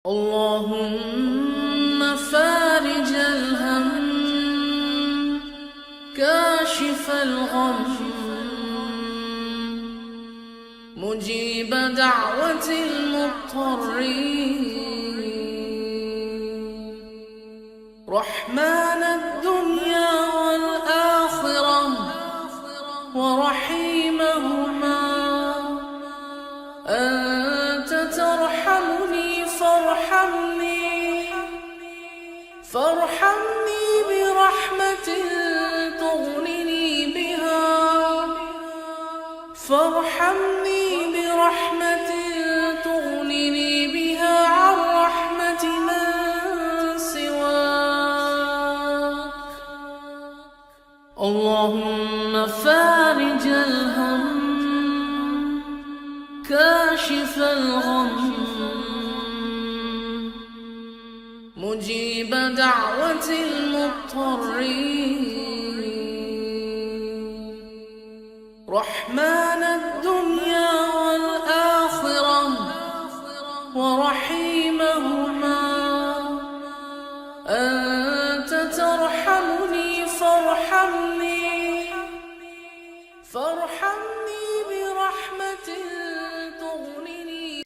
اللهم فارج الهم كاشف الغم مجيب دعوة المضطرين رحمن الدنيا والآخرة ورحيمهما أنت ترحمني فارحمني برحمة تغنني بها عن رحمة من سواك اللهم فارج الهم كاشف الغم مجيب دعوة المضطرين رحمن